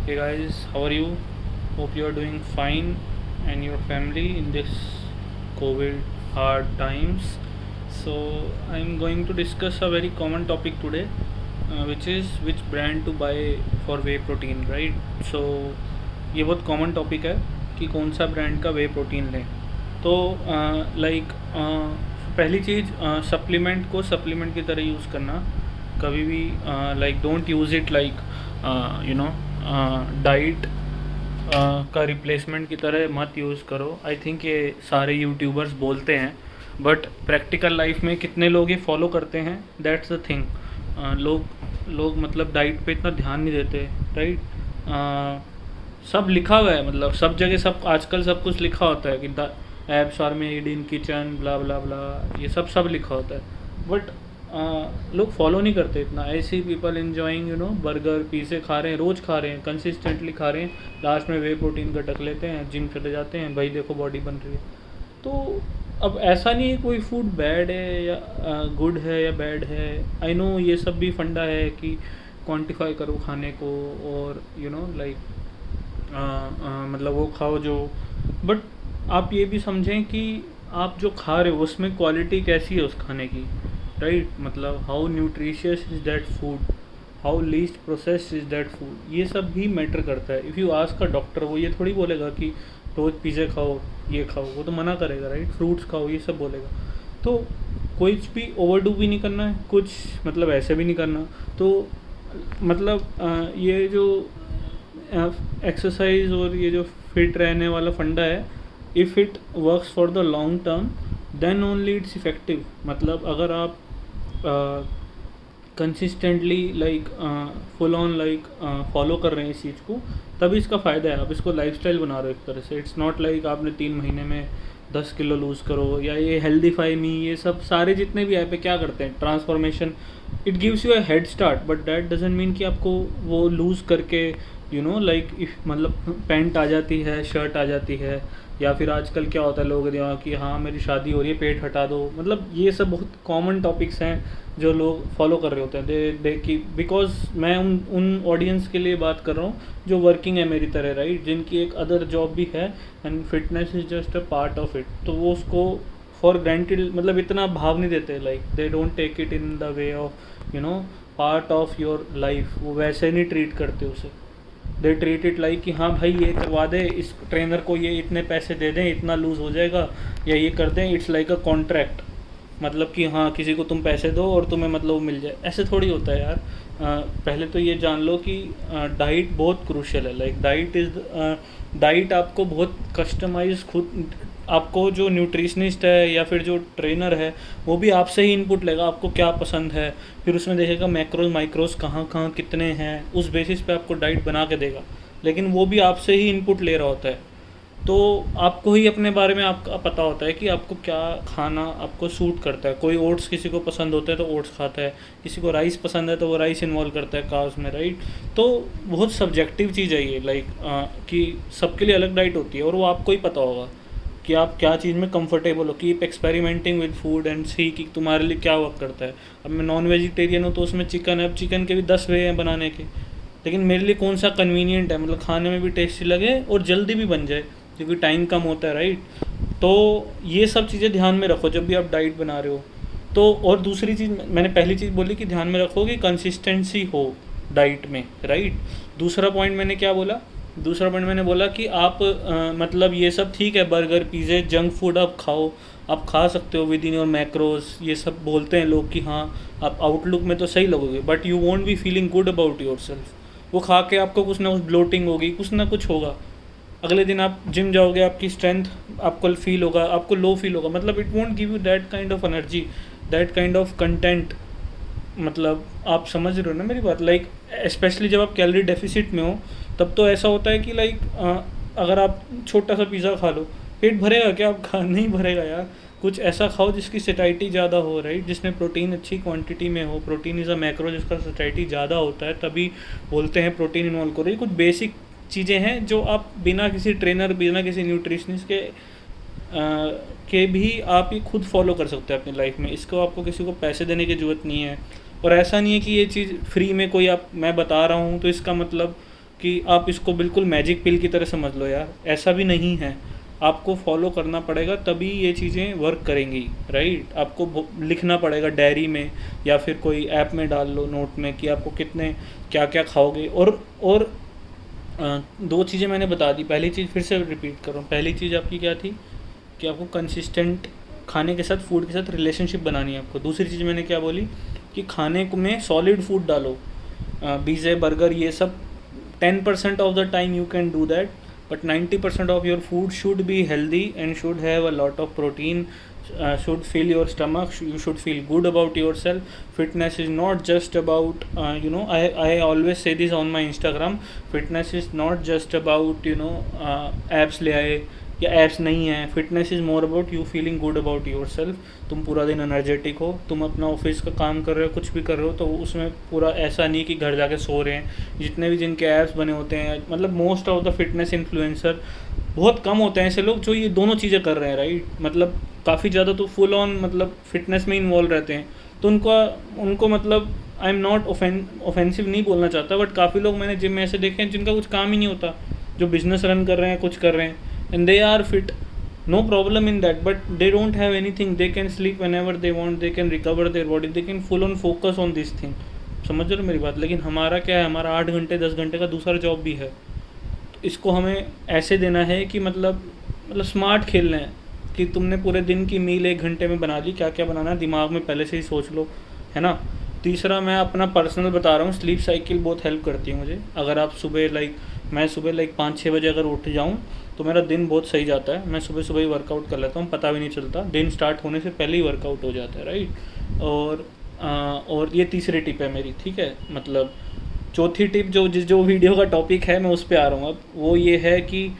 Hey guys, how are you? Hope you are doing fine and your family in this COVID hard times. So, I'm going to discuss a very common topic today, which is which brand to buy for whey protein, right? So, ये बहुत common topic है कि कौन सा brand का वे protein लें। तो like पहली चीज़, सप्लीमेंट को सप्लीमेंट की तरह यूज़ करना कभी भी, like don't use it like you know diet का रिप्लेसमेंट की तरह मत यूज़ करो। आई थिंक ये सारे यूट्यूबर्स बोलते हैं, बट प्रैक्टिकल लाइफ में कितने लोग ये फॉलो करते हैं, दैट्स द थिंग। लोग मतलब डाइट पे इतना ध्यान नहीं देते, राइट। सब लिखा हुआ है, मतलब सब जगह सब आजकल सब कुछ लिखा होता है कि the abs are made in kitchen blah blah blah, ये सब लिखा होता है, बट लोग फॉलो नहीं करते इतना। ऐसे पीपल एंजॉइंग बर्गर पिज़्ज़े खा रहे हैं, रोज़ खा रहे हैं, कंसिस्टेंटली खा रहे हैं, लास्ट में वे प्रोटीन का टक लेते हैं, जिम चले जाते हैं, भाई देखो बॉडी बन रही है। तो अब ऐसा नहीं है कोई फूड बैड है या गुड है या बैड है। आई नो ये सब भी फंडा है कि क्वांटिफाई करो खाने को, और लाइक मतलब वो खाओ जो, बट आप ये भी समझें कि आप जो खा रहे हो उसमें क्वालिटी कैसी है उस खाने की, राइट। मतलब how nutritious is that food, how least processed is that food, ये सब भी मैटर करता है। If you ask a doctor, वो ये थोड़ी बोलेगा कि रोज़ पिज़्ज़ा खाओ ये खाओ, वो तो मना करेगा, राइट। फ्रूट्स खाओ ये सब बोलेगा। तो कुछ भी ओवरडू भी नहीं करना है, कुछ मतलब ऐसे भी नहीं करना। तो मतलब ये जो एक्सरसाइज और ये जो फिट रहने वाला फंडा है, if it works for the long term then only it's effective. मतलब अगर आप consistently like full on like follow कर रहे हैं इस चीज़ को, तभी इसका फ़ायदा है। आप इसको लाइफस्टाइल बना रहे हो एक तरह से। इट्स नॉट लाइक आपने 3 महीने में 10 किलो लूज़ करो, या ये हेल्दीफाई मी, ये सब सारे जितने भी ऐप पे क्या करते हैं, transformation, it gives you a head start, but that doesn't mean कि आपको वो लूज़ करके लाइक इफ मतलब पैंट आ जाती है, शर्ट आ जाती है, या फिर आजकल क्या होता है लोगों के दिमाग कि हाँ मेरी शादी हो रही है पेट हटा दो। मतलब ये सब बहुत कॉमन टॉपिक्स हैं जो लोग फॉलो कर रहे होते हैं। दे कि बिकॉज मैं उन ऑडियंस के लिए बात कर रहा हूँ जो वर्किंग है मेरी तरह, राइट, जिनकी एक अदर जॉब भी है and fitness is just a part of it. तो वो उसको फॉर ग्रांटेड मतलब इतना भाव नहीं देते, like they don't take it in the way of part of your life. वो वैसे नहीं ट्रीट करते उसे। दे ट्रीट इट लाइक कि हाँ भाई ये करवा दे, इस ट्रेनर को ये इतने पैसे दे दें, इतना लूज़ हो जाएगा, या ये कर दें। इट्स लाइक अ कॉन्ट्रैक्ट, मतलब कि हाँ किसी को तुम पैसे दो और तुम्हें मतलब मिल जाए। ऐसे थोड़ी होता है यार। पहले तो ये जान लो कि डाइट बहुत क्रूशियल है। लाइक डाइट आपको बहुत कस्टमाइज खुद, आपको जो न्यूट्रिशनिस्ट है या फिर जो ट्रेनर है वो भी आपसे ही इनपुट लेगा, आपको क्या पसंद है, फिर उसमें देखेगा मैक्रोज माइक्रोज कहाँ कहाँ कितने हैं, उस बेसिस पे आपको डाइट बना के देगा। लेकिन वो भी आपसे ही इनपुट ले रहा होता है। तो आपको ही अपने बारे में आपका पता होता है कि आपको क्या खाना आपको सूट करता है। कोई ओट्स किसी को पसंद होता है तो ओट्स खाता है, किसी को राइस पसंद है तो वो राइस इन्वॉल्व करता है कार्ब्स में, राइट। तो बहुत सब्जेक्टिव चीज़ है ये, लाइक कि सबके लिए अलग डाइट होती है और वो आपको ही पता होगा कि आप क्या चीज़ में कंफर्टेबल हो। Keep experimenting with food and see कि तुम्हारे लिए क्या वर्क करता है। अब मैं नॉन वेजिटेरियन हूँ तो उसमें चिकन है, अब चिकन के भी 10 वे हैं बनाने के, लेकिन मेरे लिए कौन सा कन्वीनियंट है, मतलब खाने में भी टेस्टी लगे और जल्दी भी बन जाए, क्योंकि टाइम कम होता है, राइट। तो ये सब चीज़ें ध्यान में रखो जब भी आप डाइट बना रहे हो। तो और दूसरी चीज़ मैंने पहली चीज़ बोली कि ध्यान में रखो कि कंसिस्टेंसी हो डाइट में, राइट। दूसरा पॉइंट मैंने क्या बोला, दूसरा पॉइंट मैंने बोला कि आप मतलब ये सब ठीक है, बर्गर पिज़्ज़े जंक फूड आप खाओ, आप खा सकते हो विद इन योर मैक्रोज, ये सब बोलते हैं लोग कि हाँ आप आउटलुक में तो सही लगोगे, but you won't be feeling good about your self. वो खा के आपको कुछ ना कुछ ब्लोटिंग होगी, कुछ ना कुछ होगा। अगले दिन आप जिम जाओगे, आपकी स्ट्रेंथ आपको फील होगा, आपको लो फील होगा। मतलब it won't give you that kind of energy, that kind of content. मतलब आप समझ रहे हो ना मेरी बात। लाइक स्पेशली जब आप कैलोरी डेफिसिट में हो तब तो ऐसा होता है कि लाइक अगर आप छोटा सा पिज़्ज़ा खा लो, पेट भरेगा क्या? आप खा नहीं भरेगा यार। कुछ ऐसा खाओ जिसकी सैटिस्फैक्शन ज़्यादा हो, राइट, जिसमें प्रोटीन अच्छी क्वांटिटी में हो। प्रोटीन इज़ अ मैक्रो जिसका सैटिस्फैक्शन ज़्यादा होता है, तभी बोलते हैं प्रोटीन इन्वॉल्व करो। ये कुछ बेसिक चीज़ें हैं जो आप बिना किसी ट्रेनर, बिना किसी न्यूट्रिशनिस्ट के भी आप ये खुद फॉलो कर सकते हैं अपनी लाइफ में। इसको आपको किसी को पैसे देने की ज़रूरत नहीं है। और ऐसा नहीं है कि ये चीज़ फ्री में कोई आप मैं बता रहा हूँ तो इसका मतलब कि आप इसको बिल्कुल मैजिक पिल की तरह समझ लो यार, ऐसा भी नहीं है। आपको फॉलो करना पड़ेगा तभी ये चीज़ें वर्क करेंगी, राइट। आपको लिखना पड़ेगा डायरी में या फिर कोई ऐप में डाल लो नोट में कि आपको कितने क्या क्या खाओगे। और दो चीज़ें मैंने बता दी। पहली चीज़ फिर से रिपीट कर रहा हूँ, पहली चीज़ आपकी क्या थी कि आपको कंसिस्टेंट खाने के साथ, फूड के साथ रिलेशनशिप बनानी है आपको। दूसरी चीज़ मैंने क्या बोली कि खाने में सॉलिड फूड डालो, पिज़्ज़े बर्गर ये सब 10% of the time you can do that, but 90% of your food should be healthy and should have a lot of protein, should fill your stomach, you should feel good about yourself. Fitness is not just about I always say this on my Instagram, fitness is not just about abs ले आए या apps नहीं है। Fitness is more about you feeling good about your self. तुम पूरा दिन energetic हो, तुम अपना ऑफिस का काम कर रहे हो, कुछ भी कर रहे हो, तो उसमें पूरा ऐसा नहीं कि घर जाके सो रहे हैं। जितने भी जिनके ऐप्स बने होते हैं, मतलब most of the fitness influencer, बहुत कम होते हैं ऐसे लोग जो ये दोनों चीज़ें कर रहे हैं, राइट। मतलब काफ़ी ज़्यादा तो फुल ऑन मतलब फिटनेस में इन्वॉल्व रहते हैं। तो उनको मतलब आई एम नॉट ऑफेंसिव नहीं बोलना चाहता, बट काफ़ी लोग मैंने जिम में ऐसे देखे हैं जिनका कुछ काम ही नहीं होता, जो बिजनेस रन कर रहे हैं, कुछ कर रहे हैं, and they are fit, no problem in that, but they don't have anything, they can sleep whenever they want, they can recover their body, they can full on focus on this thing। समझ रहे हो मेरी बात। लेकिन हमारा क्या है, हमारा 8 घंटे 10 घंटे का दूसरा जॉब भी है। तो इसको हमें ऐसे देना है कि मतलब स्मार्ट खेलना है कि तुमने पूरे दिन की मील 1 घंटे में बना ली, क्या क्या बनाना है दिमाग में पहले से ही सोच लो, है ना। तीसरा मैं अपना पर्सनल बता रहा हूँ, स्लीप साइकिल बहुत हेल्प करती है मुझे। अगर आप मैं सुबह 5-6 बजे अगर उठ जाऊँ तो मेरा दिन बहुत सही जाता है। मैं सुबह सुबह ही वर्कआउट कर लेता हूँ, पता भी नहीं चलता, दिन स्टार्ट होने से पहले ही वर्कआउट हो जाता है, राइट। और ये तीसरी टिप है मेरी, ठीक है। मतलब चौथी टिप जो वीडियो का टॉपिक है मैं उस पर आ रहा हूँ अब, वो ये है कि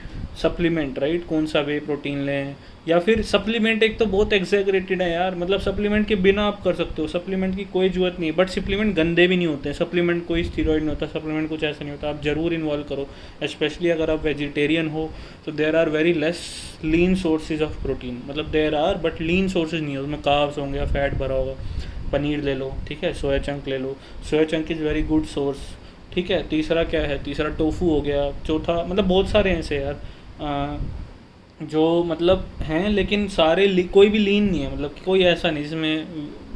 सप्लीमेंट, राइट। कौन सा वे प्रोटीन लें, या फिर सप्लीमेंट एक तो बहुत एग्जैगरेटेड है यार। मतलब सप्लीमेंट के बिना आप कर सकते हो, सप्लीमेंट की कोई ज़रूरत नहीं है। बट सप्लीमेंट गंदे भी नहीं होते हैं, सप्लीमेंट कोई स्टीरॉयड नहीं होता, सप्लीमेंट कुछ ऐसा नहीं होता। आप ज़रूर इन्वॉल्व करो, स्पेशली अगर आप वेजिटेरियन हो तो there are very less lean sources of protein. मतलब there are but lean sources नहीं है, उसमें कार्ब्स होंगे या फैट भरा होगा। पनीर ले लो, ठीक है, सोया चंक ले लो, soya chunk is very good source, ठीक है। तीसरा क्या है, तीसरा टोफू हो गया। चौथा मतलब बहुत सारे हैं ऐसे यार जो मतलब हैं, लेकिन सारे कोई भी लीन नहीं है। मतलब कोई ऐसा नहीं जिसमें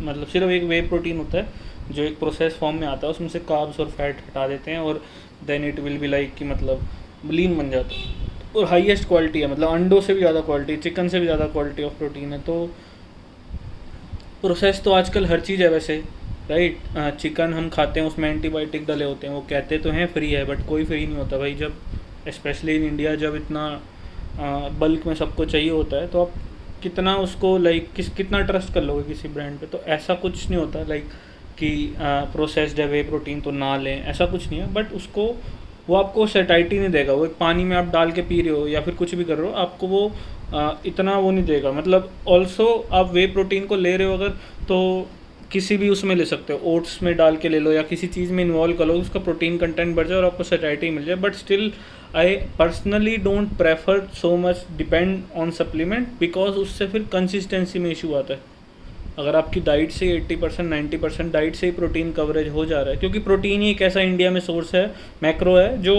मतलब सिर्फ एक वे प्रोटीन होता है जो एक प्रोसेस फॉर्म में आता है, उसमें से कार्ब्स और फैट हटा देते हैं और then it will be like कि मतलब लीन बन जाता है। और हाईएस्ट क्वालिटी है, मतलब अंडों से भी ज़्यादा क्वालिटी, चिकन से भी ज़्यादा क्वालिटी ऑफ प्रोटीन है। तो प्रोसेस तो आजकल हर चीज़ है वैसे, राइट। चिकन हम खाते हैं, उसमें एंटीबायोटिक डले होते हैं। वो कहते तो हैं फ्री है, बट कोई फ्री नहीं होता भाई। जब स्पेशली इन इंडिया जब इतना बल्क में सबको चाहिए होता है, तो आप कितना उसको कितना ट्रस्ट कर लोगे किसी ब्रांड पे। तो ऐसा कुछ नहीं होता कि प्रोसेस्ड है वे प्रोटीन तो ना लें, ऐसा कुछ नहीं है। बट वो आपको सेटाइटी नहीं देगा। वो एक पानी में आप डाल के पी रहे हो या फिर कुछ भी कर रहे हो, आपको वो इतना वो नहीं देगा। मतलब ऑल्सो आप वे प्रोटीन को ले रहे हो अगर, तो किसी भी उसमें ले सकते हो, ओट्स में डाल के ले लो या किसी चीज़ में इन्वॉल्व कर लो, उसका प्रोटीन कंटेंट बढ़ जाए और आपको सेटाइटी मिल जाए। But still I personally don't prefer so much depend on supplement, because उससे फिर कंसिस्टेंसी में इशू आता है। अगर आपकी डाइट से 80% 90% डाइट से ही प्रोटीन कवरेज हो जा रहा है, क्योंकि प्रोटीन ही एक ऐसा इंडिया में सोर्स है, मैक्रो है, जो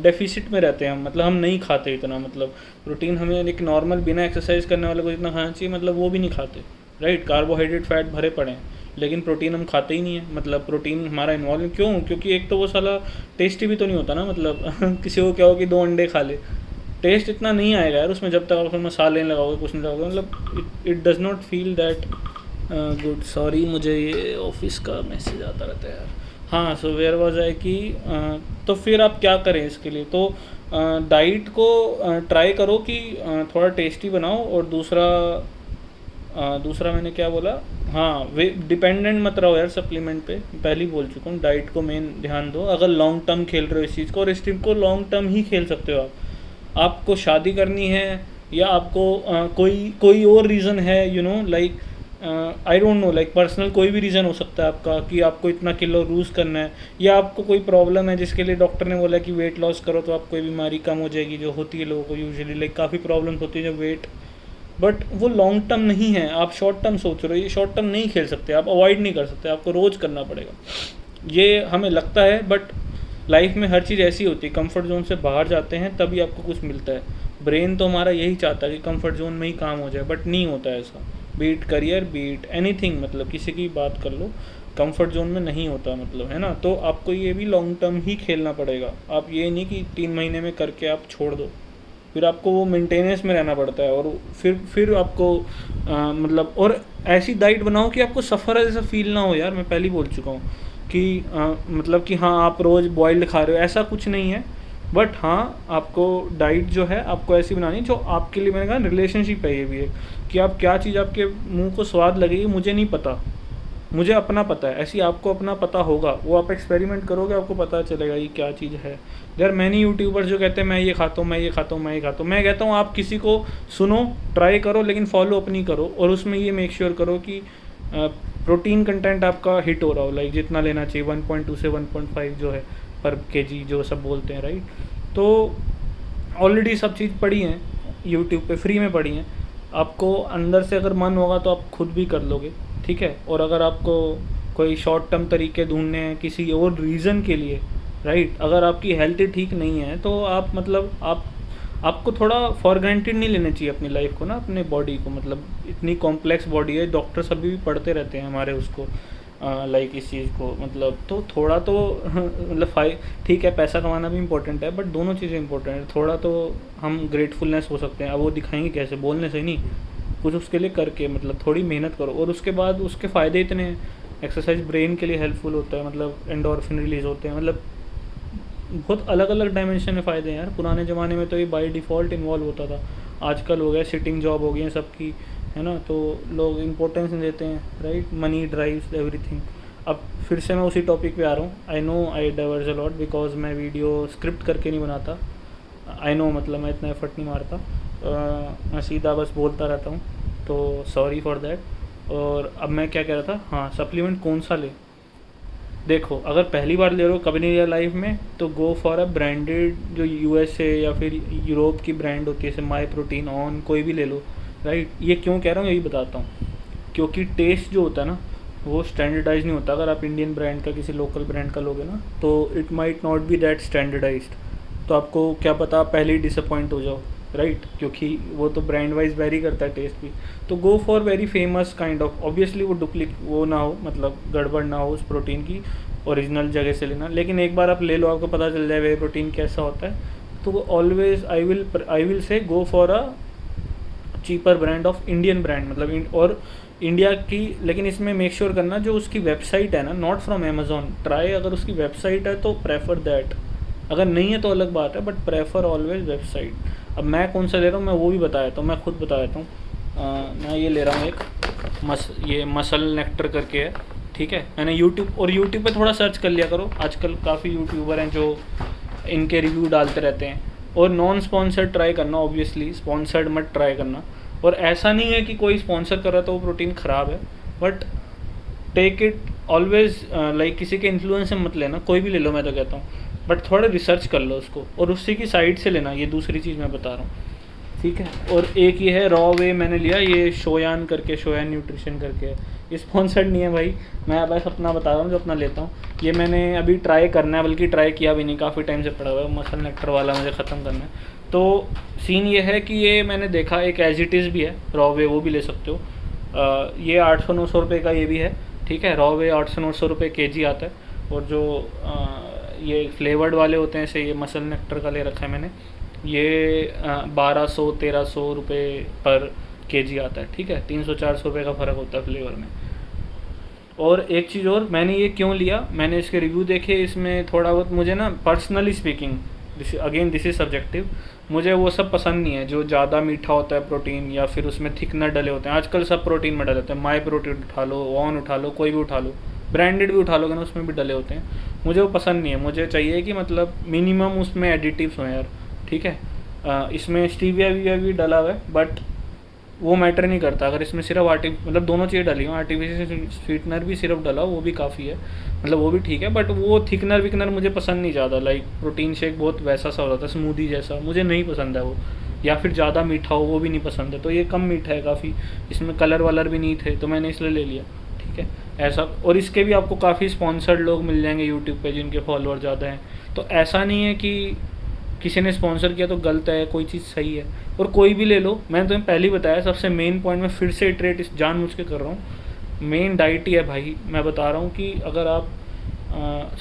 डेफिसिट में रहते हैं हम। मतलब हम नहीं खाते इतना, मतलब प्रोटीन हमें एक नॉर्मल बिना एक्सरसाइज करने वाले को जितना खाना चाहिए, मतलब वो भी नहीं खाते, राइट। कार्बोहाइड्रेट फैट भरे पड़े हैं, लेकिन प्रोटीन हम खाते ही नहीं है। मतलब प्रोटीन हमारा इन्वॉल्व क्यों, क्योंकि एक तो वो साला टेस्टी भी तो नहीं होता ना। मतलब किसी को क्या हो कि 2 अंडे खा ले, टेस्ट इतना नहीं आएगा यार उसमें जब तक आप उसमें मसाले नहीं लगाओगे, कुछ नहीं लगाओगे। मतलब it does not feel that good. Sorry, मुझे ये ऑफिस का मैसेज आता रहता है यार। हाँ, सो वेयर वाज आई कि तो फिर आप क्या करें इसके लिए। तो डाइट को ट्राई करो कि थोड़ा टेस्टी बनाओ। और दूसरा मैंने क्या बोला, हाँ, वे डिपेंडेंट मत रहो यार सप्लीमेंट पे। पहले ही बोल चुका हूँ, डाइट को मेन ध्यान दो। अगर लॉन्ग टर्म खेल रहे हो इस चीज़ को, और इस टीम को लॉन्ग टर्म ही खेल सकते हो आपको शादी करनी है या आपको कोई और रीज़न है, like I don't know, like personal कोई भी रीज़न हो सकता है आपका कि आपको इतना किलो लूज़ करना है, या आपको कोई प्रॉब्लम है जिसके लिए डॉक्टर ने बोला कि वेट लॉस करो तो आपको बीमारी कम हो जाएगी, जो होती है लोगों को यूजुअली। लाइक काफ़ी प्रॉब्लम्स होती है जब वेट, बट वो लॉन्ग टर्म नहीं है। आप शॉर्ट टर्म सोच रहे हो, ये शॉर्ट टर्म नहीं खेल सकते आप, अवॉइड नहीं कर सकते, आपको रोज़ करना पड़ेगा। ये हमें लगता है, बट लाइफ में हर चीज़ ऐसी होती है, कंफर्ट जोन से बाहर जाते हैं तभी आपको कुछ मिलता है। ब्रेन तो हमारा यही चाहता है कि कंफर्ट जोन में ही काम हो जाए, बट नहीं होता है ऐसा। बीट करियर, बीट एनीथिंग, मतलब किसी की बात कर लो, कंफर्ट जोन में नहीं होता, मतलब है ना। तो आपको ये भी लॉन्ग टर्म ही खेलना पड़ेगा। आप ये नहीं कि 3 महीने में करके आप छोड़ दो, फिर आपको वो मेंटेनेंस में रहना पड़ता है। और फिर आपको मतलब, और ऐसी डाइट बनाओ कि आपको सफ़र जैसा फील ना हो यार। मैं पहले ही बोल चुका हूँ कि मतलब कि हाँ आप रोज़ बॉइल्ड खा रहे हो, ऐसा कुछ नहीं है। बट हाँ, आपको डाइट जो है आपको ऐसी बनानी जो आपके लिए, मैंने कहा रिलेशनशिप है ये भी एक, कि आप क्या चीज़ आपके मुंह को स्वाद लगेगी मुझे नहीं पता, मुझे अपना पता है, ऐसी आपको अपना पता होगा। वो आप एक्सपेरिमेंट करोगे आपको पता चलेगा ये क्या चीज़ है। यार मैंने यूट्यूबर्स जो कहते हैं मैं ये खाता हूँ, मैं ये खाता हूँ, मैं ये खाता हूँ, मैं कहता हूँ आप किसी को सुनो, ट्राई करो, लेकिन फॉलो अपनी करो, और उसमें ये मेक श्योर करो कि प्रोटीन कंटेंट आपका हिट हो रहा हो, लाइक जितना लेना चाहिए 1.2 से 1.5 जो है पर केजी, जो सब बोलते हैं, राइट। तो ऑलरेडी सब चीज़ पड़ी हैं यूट्यूब पे, फ्री में पड़ी हैं। आपको अंदर से अगर मन होगा तो आप खुद भी कर लोगे, ठीक है। और अगर आपको कोई शॉर्ट टर्म तरीके ढूंढने हैं किसी और रीज़न के लिए, राइट, अगर आपकी हेल्थ ही ठीक नहीं है तो आप मतलब आपको थोड़ा फॉर ग्रांटेड नहीं लेना चाहिए अपनी लाइफ को ना, अपने बॉडी को। मतलब इतनी कॉम्प्लेक्स बॉडी है, डॉक्टर्स अभी भी पढ़ते रहते हैं हमारे उसको, लाइक इस चीज़ को, मतलब तो थोड़ा तो मतलब ठीक है, पैसा कमाना भी इम्पोर्टेंट है, बट दोनों चीज़ें इंपॉर्टेंट है। थोड़ा तो हम ग्रेटफुलनेस हो सकते हैं। अब वो दिखाएंगे कैसे, बोलने से नहीं, कुछ उसके लिए करके, मतलब थोड़ी मेहनत करो। और उसके बाद उसके फ़ायदे इतने हैं। एक्सरसाइज ब्रेन के लिए हेल्पफुल होता है, मतलब एंडोर्फिन रिलीज़ होते हैं, मतलब बहुत अलग अलग डायमेंशन में फ़ायदे हैं यार। पुराने ज़माने में तो ये बाय डिफ़ॉल्ट इन्वॉल्व होता था, आजकल हो गया सिटिंग जॉब हो गई है सबकी, है ना। तो लोग इम्पोर्टेंस नहीं देते हैं, राइट। Money drives everything. अब फिर से मैं उसी टॉपिक पे आ रहा हूँ। I know I diverge a lot because मैं वीडियो स्क्रिप्ट करके नहीं बनाता। आई नो, मतलब मैं इतना एफर्ट नहीं मारता, मैं सीधा बस बोलता रहता हूँ, तो सॉरी फॉर दैट। और अब मैं क्या कह रहा था, हाँ, सप्लीमेंट कौन सा ले। देखो, अगर पहली बार ले रहे हो, कभी नहीं लिया लाइफ में, तो गो फॉर अ ब्रांडेड, जो यूएसए या फिर यूरोप की ब्रांड होती है, जैसे माई प्रोटीन, ऑन, कोई भी ले लो, राइट। ये क्यों कह रहा हूँ यही बताता हूँ, क्योंकि टेस्ट जो होता है ना वो स्टैंडर्डाइज नहीं होता। अगर आप इंडियन ब्रांड का किसी लोकल ब्रांड का लोगे ना, तो it might not be that standardised. तो आपको क्या पता, आप पहले ही डिसअपॉइंट हो जाओ, राइट, क्योंकि वो तो ब्रांड वाइज वेरी करता है टेस्ट भी। तो go for very famous kind of, obviously वो वो ना हो, मतलब गड़बड़ ना हो उस प्रोटीन की, ओरिजिनल जगह से लेना। लेकिन एक बार आप ले लो, आपको पता चल जाए वे प्रोटीन कैसा होता है, तो always I will say go for a cheaper brand of Indian brand, मतलब और इंडिया की। लेकिन इसमें मेक श्योर करना जो उसकी वेबसाइट है ना, नॉट फ्रॉम अमेजोन, ट्राई अगर उसकी वेबसाइट है तो प्रेफर दैट, अगर नहीं है तो अलग बात है, बट प्रेफर ऑलवेज वेबसाइट। अब मैं कौन सा ले रहा हूँ मैं वो भी बताया, तो मैं खुद बता देता हूँ। मैं ये ले रहा हूँ एक ये मसल नेक्टर करके है, ठीक है। मैंने यूट्यूब पे थोड़ा सर्च कर लिया करो, आजकल काफ़ी यूट्यूबर हैं जो इनके रिव्यू डालते रहते हैं। और नॉन स्पॉन्सर्ड ट्राई करना, ऑब्वियसली स्पॉन्सर्ड मत ट्राई करना। और ऐसा नहीं है कि कोई स्पॉन्सर कर रहा है तो वो प्रोटीन ख़राब है, but take it always like किसी के इन्फ्लुएंस से मत लेना, कोई भी ले लो मैं तो कहता हूँ, बट थोड़ा रिसर्च कर लो उसको और उसी की साइड से लेना। ये दूसरी चीज़ मैं बता रहा हूँ, ठीक है। और एक ये है रॉ वे, मैंने लिया ये शोयान करके, शोयान न्यूट्रिशन करके है, ये स्पॉन्सर्ड नहीं है भाई, मैं बस अपना बता रहा हूँ जो अपना लेता हूँ। ये मैंने अभी ट्राई करना है, बल्कि ट्राई किया भी नहीं, काफ़ी टाइम से पड़ा हुआ है, मसल नेक्टर वाला मुझे ख़त्म करना है। तो सीन ये है कि ये मैंने देखा एक एज इट इज़ भी है रॉ वे, वो भी ले सकते हो। ये 800-900 रुपये का ये भी है, ठीक है। रॉ वे 800-900 रुपये केजी आता है। और जो ये फ्लेवर्ड वाले होते हैं, जैसे ये मसल नेक्टर का ले रखा है मैंने, ये 1200-1300 रुपये पर केजी आता है, ठीक है। 300-400 रुपये का फ़र्क होता है फ्लेवर में। और एक चीज़ और, मैंने ये क्यों लिया, मैंने इसके रिव्यू देखे, इसमें थोड़ा बहुत मुझे ना personally speaking, this is subjective, मुझे वो सब पसंद नहीं है जो ज़्यादा मीठा होता है प्रोटीन, या फिर उसमें थिकनर डले होते हैं। आजकल सब प्रोटीन में डले होते हैं, माई प्रोटीन उठा लो, ऑन उठा लो, कोई भी उठा लो, ब्रांडेड भी उठा लोगे ना उसमें भी डले होते हैं। मुझे वो पसंद नहीं है, मुझे चाहिए कि मतलब मिनिमम उसमें एडिटिव्स हों यार, ठीक है। इसमें स्टीविया भी डला हुआ है, बट वो मैटर नहीं करता। अगर इसमें सिर्फ मतलब दोनों चीज़ें डली हो, आर्टिफिशियल स्वीटनर भी सिर्फ डला हो वो भी काफ़ी है, मतलब वो भी ठीक है, बट वो थिकनर विकनर मुझे पसंद नहीं ज़्यादा। लाइक प्रोटीन शेक बहुत वैसा सा होता है, स्मूदी जैसा, मुझे नहीं पसंद है वो। या फिर ज़्यादा मीठा हो वो भी नहीं पसंद है। तो ये कम मीठा है काफ़ी, इसमें कलर वलर भी नहीं थे, तो मैंने इसलिए ले लिया, ठीक है। ऐसा, और इसके भी आपको काफ़ी स्पॉन्सर्ड लोग मिल जाएंगे यूट्यूब पे जिनके फॉलोअर ज़्यादा हैं, तो ऐसा नहीं है कि किसी ने स्पॉन्सर किया तो गलत है, कोई चीज़ सही है। और कोई भी ले लो, मैंने तुम्हें पहले ही बताया, सबसे मेन पॉइंट मैं फिर से इटरेट इस जानबूझ के कर रहा हूँ, मेन डाइट ही है भाई। मैं बता रहा हूँ कि अगर आप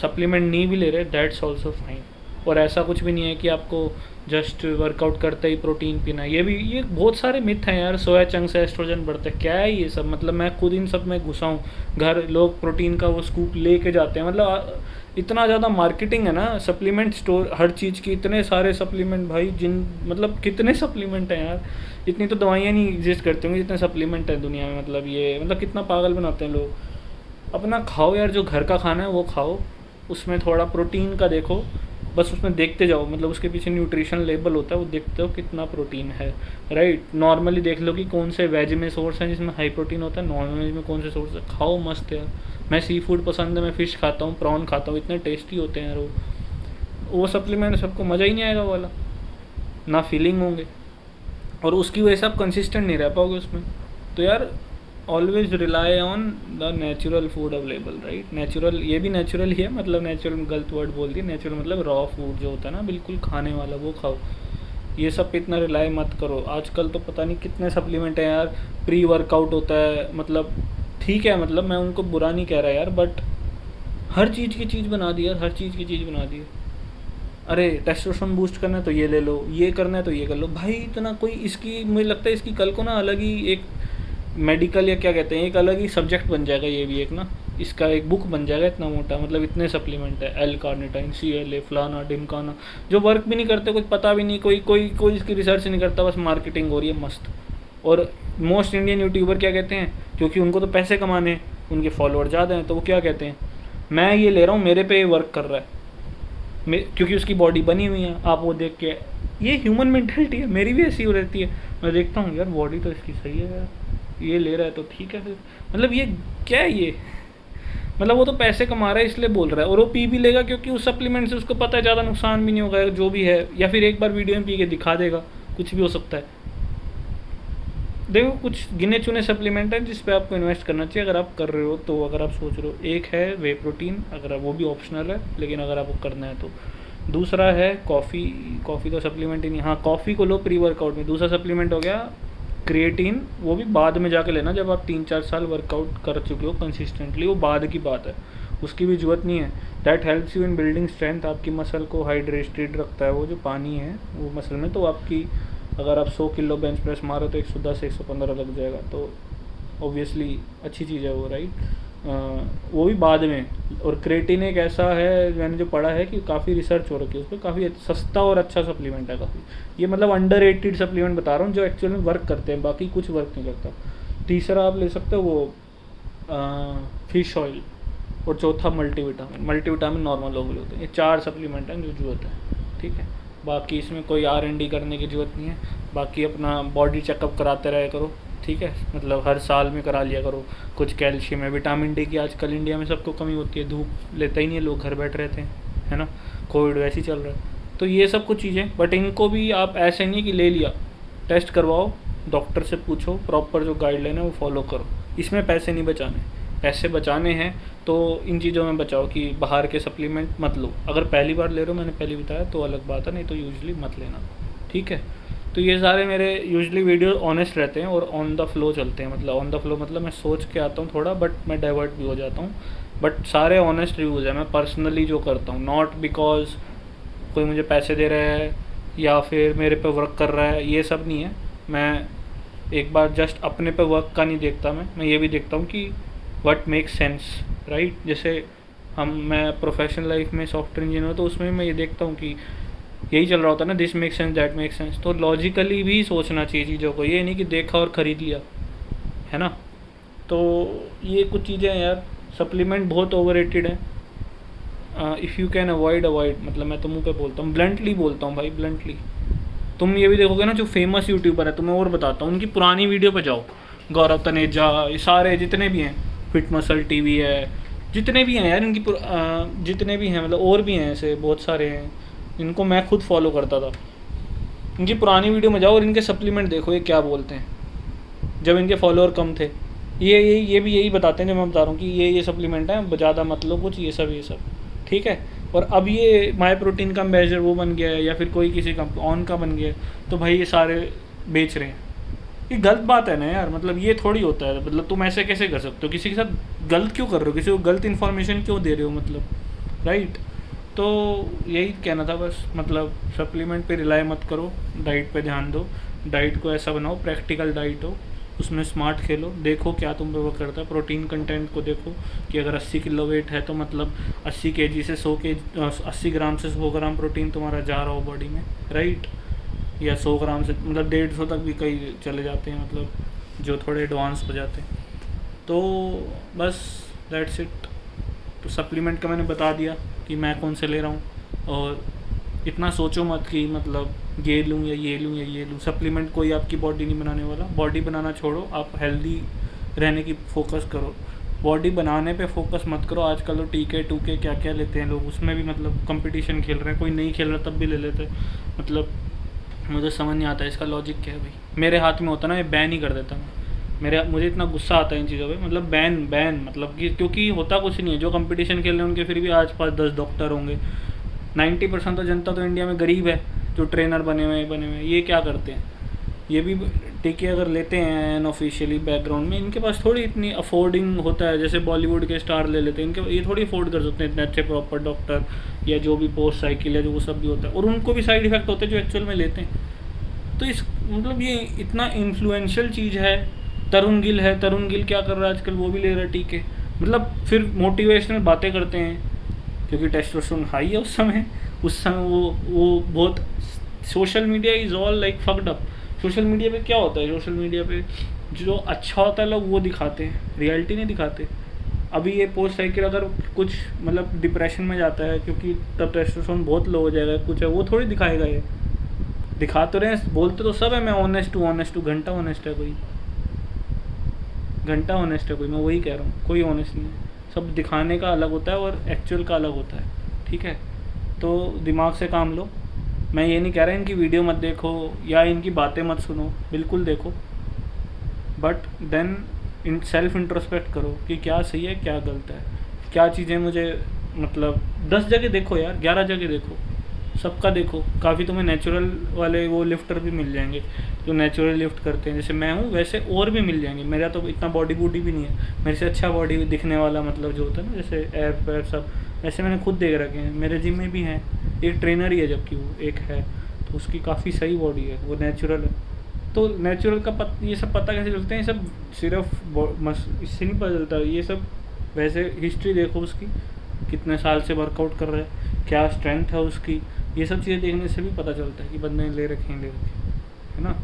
सप्लीमेंट नहीं भी ले रहे, दैट्स ऑल्सो फाइन। और ऐसा कुछ भी नहीं है कि आपको जस्ट वर्कआउट करते ही प्रोटीन पीना है। ये बहुत सारे मिथ हैं यार, सोया चंक से एस्ट्रोजन बढ़ता है, क्या है ये सब? मतलब मैं खुद इन सब में घुसा हूँ। घर लोग प्रोटीन का वो स्कूप लेके जाते हैं, मतलब इतना ज़्यादा मार्केटिंग है ना सप्लीमेंट स्टोर हर चीज़ की, इतने सारे सप्लीमेंट भाई, जिन मतलब कितने सप्लीमेंट हैं यार, इतनी तो दवाइयाँ नहीं एग्जिस्ट करती होंगी जितने सप्लीमेंट हैं दुनिया में। मतलब ये मतलब कितना पागल बनाते हैं लोग। अपना खाओ यार, जो घर का खाना है वो खाओ, उसमें थोड़ा प्रोटीन का देखो, बस उसमें देखते जाओ, मतलब उसके पीछे न्यूट्रिशन लेबल होता है, वो देखते हो कितना प्रोटीन है, राइट। नॉर्मली देख लो कि कौन से वेज में सोर्स हैं जिसमें हाई प्रोटीन होता है, नॉन वेज में कौन से सोर्स है, खाओ मस्त यार। मैं सी फूड पसंद है, मैं फ़िश खाता हूँ, प्रॉन खाता हूँ, इतने टेस्टी होते हैं यार वो सप्लीमेंट सबको मज़ा ही नहीं आएगा वो वाला, ना फीलिंग होंगे, और उसकी वजह से आप कंसिस्टेंट नहीं रह पाओगे उसमें। तो यार always rely on the natural food available, right. Natural, ये भी नेचुरल ही है, मतलब नेचुरल गलत वर्ड बोल दिया, नेचुरल मतलब रॉ फूड जो होता है ना, बिल्कुल खाने वाला, वो खाओ। ये सब पे इतना रिलाई मत करो। आजकल तो पता नहीं कितने सप्लीमेंट हैं यार, प्री वर्कआउट होता है, मतलब ठीक है, मतलब मैं उनको बुरा नहीं कह रहा यार, बट हर चीज़ की चीज़ बना दी यार, हर चीज़ की चीज़ बना दी है। अरे टेस्टोस्टेरोन बूस्ट करना है तो ये ले लो, ये करना है तो ये कर लो भाई। इतना कोई इसकी, मुझे लगता है इसकी कल को ना अलग ही एक मेडिकल या क्या कहते हैं, एक अलग ही सब्जेक्ट बन जाएगा ये भी, एक ना इसका एक बुक बन जाएगा इतना मोटा। मतलब इतने सप्लीमेंट है, एल कार्निटाइन, CLA, फलाना ढिमकाना, जो वर्क भी नहीं करते, कुछ पता भी नहीं, कोई इसकी रिसर्च नहीं करता, बस मार्केटिंग हो रही है मस्त। और मोस्ट इंडियन यूट्यूबर क्या कहते हैं, क्योंकि उनको तो पैसे कमाने हैं, उनके फॉलोअर ज़्यादा हैं, तो वो क्या कहते हैं, मैं ये ले रहा हूँ, मेरे पे ये वर्क कर रहा है, क्योंकि उसकी बॉडी बनी हुई है। आप वो देख के, ये ह्यूमन मेंटेलिटी है, मेरी भी ऐसी हो रहती है। मैं देखता हूँ यार बॉडी तो इसकी सही है यार, ये ले रहा है तो ठीक है फिर, मतलब ये क्या है ये, मतलब वो तो पैसे कमा रहा है इसलिए बोल रहा है, और वो पी भी लेगा क्योंकि उस सप्लीमेंट से उसको पता है ज़्यादा नुकसान भी नहीं होगा जो भी है, या फिर एक बार वीडियो में पी के दिखा देगा, कुछ भी हो सकता है। देखो कुछ गिने चुने सप्लीमेंट हैं जिस पे आपको इन्वेस्ट करना चाहिए अगर आप कर रहे हो तो, अगर आप सोच रहे हो। एक है वे प्रोटीन, अगर वो भी ऑप्शनल है, लेकिन अगर आपको करना है तो। दूसरा है कॉफ़ी तो सप्लीमेंट ही नहीं, हाँ कॉफ़ी को लो प्री वर्कआउट में। दूसरा सप्लीमेंट हो गया क्रिएटिन, वो भी बाद में जाके लेना जब आप 3-4 साल वर्कआउट कर चुके हो कंसिस्टेंटली, वो बाद की बात है, उसकी भी ज़रूरत नहीं है। That helps you in building strength, आपकी मसल को हाइड्रेटेड रखता है, वो जो पानी है वो मसल में, तो आपकी अगर आप 100 किलो बेंच प्रेस मारो तो 110-115 लग जाएगा, तो ऑब्वियसली अच्छी चीज़ है वो, राइट। वो भी बाद में। और क्रिएटिन एक ऐसा है, मैंने जो पढ़ा है कि काफ़ी रिसर्च हो रखी है उस पर, काफ़ी सस्ता और अच्छा सप्लीमेंट है काफ़ी। ये मतलब अंडररेटेड सप्लीमेंट बता रहा हूँ जो एक्चुअल में वर्क करते हैं, बाकी कुछ वर्क नहीं करता। तीसरा आप ले सकते हो वो फिश ऑयल, और चौथा मल्टीविटामिन नॉर्मल लोग होते हैं। ये 4 सप्लीमेंट हैं जो जरूरत है, ठीक है। बाकी इसमें कोई R&D करने की ज़रूरत नहीं है। बाकी अपना बॉडी चेकअप कराते रहे करो, ठीक है, मतलब हर साल में करा लिया करो। कुछ कैल्शियम है, विटामिन D की आजकल इंडिया में सबको कमी होती है, धूप लेते ही नहीं है लोग, घर बैठ रहते हैं, है ना, कोविड वैसे ही चल रहा है। तो ये सब कुछ चीज़ें, बट इनको भी आप ऐसे नहीं कि ले लिया, टेस्ट करवाओ, डॉक्टर से पूछो, प्रॉपर जो गाइडलाइन है वो फॉलो करो। इसमें पैसे नहीं बचाने, पैसे बचाने हैं तो इन चीज़ों में बचाओ कि बाहर के सप्लीमेंट मत लो। अगर पहली बार ले रहे हो, मैंने पहले बताया, तो अलग बात है, नहीं तो यूजुअली मत लेना, ठीक है। तो ये सारे मेरे यूजुअली वीडियो ऑनेस्ट रहते हैं और ऑन द फ्लो चलते हैं। मतलब ऑन द फ्लो मतलब मैं सोच के आता हूँ थोड़ा, बट मैं डाइवर्ट भी हो जाता हूँ, बट सारे ऑनेस्ट रिव्यूज़ हैं। मैं पर्सनली जो करता हूँ, नॉट बिकॉज कोई मुझे पैसे दे रहा है या फिर मेरे पे वर्क कर रहा है, ये सब नहीं है। मैं एक बार जस्ट अपने पे वर्क का नहीं देखता, मैं ये भी देखता हूँ कि व्हाट मेक्स सेंस, राइट। जैसे मैं प्रोफेशनल लाइफ में सॉफ्टवेयर इंजीनियर हूँ, तो उसमें मैं ये देखता हूँ कि यही चल रहा होता है ना, this make sense, that make sense. तो लॉजिकली भी सोचना चाहिए चीज़ों को, ये नहीं कि देखा और ख़रीद लिया, है ना। तो ये कुछ चीज़ें हैं यार, सप्लीमेंट बहुत ओवररेटेड है। इफ़ यू कैन अवॉइड, मतलब मैं तो मुँह पे बोलता हूँ, ब्लंटली बोलता हूँ भाई, ब्लंटली। तुम ये भी देखोगे ना, जो फेमस यूट्यूबर है, तुम्हें और बताता हूँ, उनकी पुरानी वीडियो पे जाओ, गौरव तनेजा, ये सारे जितने भी हैं, फिट मसल TV है, जितने भी हैं यार इनकी जितने भी हैं, मतलब और भी हैं ऐसे बहुत सारे हैं, इनको मैं खुद फॉलो करता था। इनकी पुरानी वीडियो में जाओ और इनके सप्लीमेंट देखो ये क्या बोलते हैं, जब इनके फॉलोअर कम थे। ये भी यही बताते हैं जो मैं बता रहा हूँ कि ये सप्लीमेंट है, ज़्यादा मत लो कुछ, ये सब, ठीक है। और अब ये माई प्रोटीन का मेजर वो बन गया है, या फिर कोई किसी का ऑन का बन गया है, तो भाई ये सारे बेच रहे हैं। ये गलत बात है ना यार, मतलब ये थोड़ी होता है, मतलब तुम ऐसे कैसे कर सकते हो, किसी के साथ गलत क्यों कर रहे हो, किसी को गलत इन्फॉर्मेशन क्यों दे रहे हो, मतलब राइट। तो यही कहना था बस, मतलब सप्लीमेंट पे रिलाई मत करो, डाइट पे ध्यान दो, डाइट को ऐसा बनाओ प्रैक्टिकल डाइट हो, उसमें स्मार्ट खेलो, देखो क्या तुम पे वर्क करता है। प्रोटीन कंटेंट को देखो कि अगर 80 किलो वेट है तो मतलब 80 केजी से 80 ग्राम से 100 ग्राम प्रोटीन तुम्हारा जा रहा हो बॉडी में, राइट। या 100 ग्राम से मतलब 150 तक भी कई चले जाते हैं, मतलब जो थोड़े एडवांस हो जाते हैं। तो बस दैट्स इट। तो सप्लीमेंट का मैंने बता दिया कि मैं कौन से ले रहा हूँ, और इतना सोचो मत कि मतलब ये लूँ या ये लूँ या ये लूँ। सप्लीमेंट कोई आपकी बॉडी नहीं बनाने वाला, बॉडी बनाना छोड़ो, आप हेल्दी रहने की फोकस करो, बॉडी बनाने पे फोकस मत करो। आजकल तो टीके टूके क्या क्या लेते हैं लोग, उसमें भी मतलब कंपटीशन खेल रहे हैं, कोई नहीं खेल रहा तब भी ले लेते हैं। मतलब मुझे समझ नहीं आता इसका लॉजिक क्या है भाई। मेरे हाथ में होता ना, मैं बैन ही कर देता मैं। मुझे इतना गुस्सा आता है इन चीज़ों पे, मतलब बैन मतलब कि क्योंकि होता कुछ नहीं है। जो कंपटीशन खेल रहे हैं उनके फिर भी आज पास 10 डॉक्टर होंगे। 90% तो जनता तो इंडिया में गरीब है, जो ट्रेनर बने हुए हैं। ये क्या करते हैं, ये भी टीके अगर लेते हैं अनऑफिशियली बैकग्राउंड में, इनके पास थोड़ी इतनी अफोर्डिंग होता है, जैसे बॉलीवुड के स्टार ले लेते हैं, इनके ये थोड़ी अफोर्ड कर सकते हैं इतने अच्छे प्रॉपर डॉक्टर, या जो भी पोस्ट साइकिल है जो वो सब भी होता है, और उनको भी साइड इफेक्ट होते हैं जो एक्चुअल में लेते हैं। तो इस मतलब ये इतना इन्फ्लुएंशियल चीज़ है। तरुण गिल है, तरुण गिल क्या कर रहा है आजकल, वो भी ले रहा है टीके। मतलब फिर मोटिवेशनल बातें करते हैं क्योंकि टेस्टोस्टेरोन हाई है उस समय वो बहुत। Social media is all like fucked up. Social media पे क्या होता है, सोशल मीडिया पे जो अच्छा होता है लोग वो दिखाते हैं, रियलिटी नहीं दिखाते। अभी ये पोस्ट साइकिल अगर कुछ मतलब डिप्रेशन में जाता है क्योंकि तब टेस्टोस्टेरोन बहुत लो हो जाएगा, कुछ है वो थोड़ी दिखाएगा। ये दिखा तो रहे हैं, बोलते तो सब है मैं ऑनेस्ट हूँ, घंटा ऑनेस्ट है कोई, घंटा ऑनेस्ट है कोई, मैं वही कह रहा हूँ, कोई ऑनेस्ट नहीं है। सब दिखाने का अलग होता है और एक्चुअल का अलग होता है, ठीक है। तो दिमाग से काम लो। मैं ये नहीं कह रहा इनकी वीडियो मत देखो या इनकी बातें मत सुनो, बिल्कुल देखो, but then in self introspect करो कि क्या सही है क्या गलत है, क्या चीज़ें मुझे मतलब 10 जगह देखो यार, 11 जगह देखो, सबका देखो। काफ़ी तुम्हें नेचुरल वाले वो लिफ्टर भी मिल जाएंगे जो नेचुरल लिफ्ट करते हैं, जैसे मैं हूँ वैसे और भी मिल जाएंगे। मेरा तो इतना बॉडी भी नहीं है, मेरे से अच्छा बॉडी दिखने वाला मतलब जो होता है ना, जैसे एप वैप सब ऐसे मैंने खुद देख रखे हैं। मेरे जिम में भी हैं, एक ट्रेनर ही है जबकि वो एक है, तो उसकी काफ़ी सही बॉडी है, वो नेचुरल है। तो नेचुरल का ये सब पता कैसे चलते हैं, ये सब सिर्फ इससे नहीं पता चलता, ये सब वैसे हिस्ट्री देखो उसकी, कितने साल से वर्कआउट कर रहा है, क्या स्ट्रेंथ है उसकी, ये सब चीज़ें देखने से भी पता चलता है कि बंदे ने ले रखे हैं, है ना।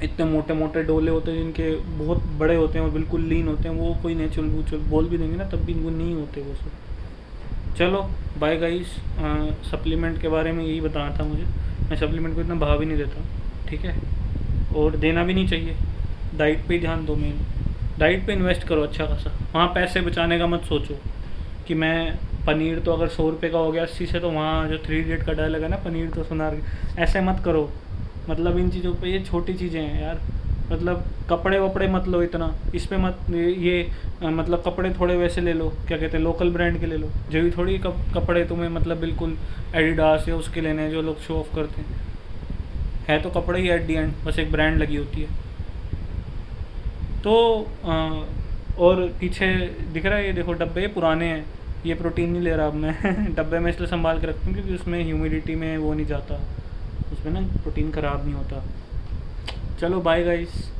इतने मोटे मोटे डोले होते हैं जिनके बहुत बड़े होते हैं और बिल्कुल लीन होते हैं, वो कोई नेचुरल बोल भी देंगे ना तब भी वो नहीं होते वो सब। चलो बाय गाइस, सप्लीमेंट के बारे में यही बताना था मुझे। मैं सप्लीमेंट को इतना भाव ही नहीं देता, ठीक है, और देना भी नहीं चाहिए। डाइट पे ही ध्यान दो, मेन डाइट पे इन्वेस्ट करो अच्छा खासा। वहाँ पैसे बचाने का मत सोचो कि मैं पनीर तो अगर 100 रुपये का हो गया 80 से, तो वहाँ जो 3 इडियट का डायलॉग है ना, पनीर तो सुनार, ऐसे मत करो। मतलब इन चीज़ों पे, ये छोटी चीज़ें हैं यार। मतलब कपड़े वपड़े मत लो इतना, इस पे मत मतलब कपड़े थोड़े वैसे ले लो, क्या कहते हैं, लोकल ब्रांड के ले लो। जो भी थोड़ी कपड़े तुम्हें मतलब बिल्कुल एडिडास या उसके लेने हैं जो लोग शो ऑफ करते हैं, है तो कपड़े ही एट दी एंड, बस एक ब्रांड लगी होती है। तो और पीछे दिख रहा है ये देखो डब्बे पुराने हैं, ये प्रोटीन नहीं ले रहा अब मैं डब्बे में इसलिए संभाल के रखता हूँ क्योंकि उसमें ह्यूमिडिटी में वो नहीं जाता, उसमें ना प्रोटीन ख़राब नहीं होता। चलो बाय गाइस।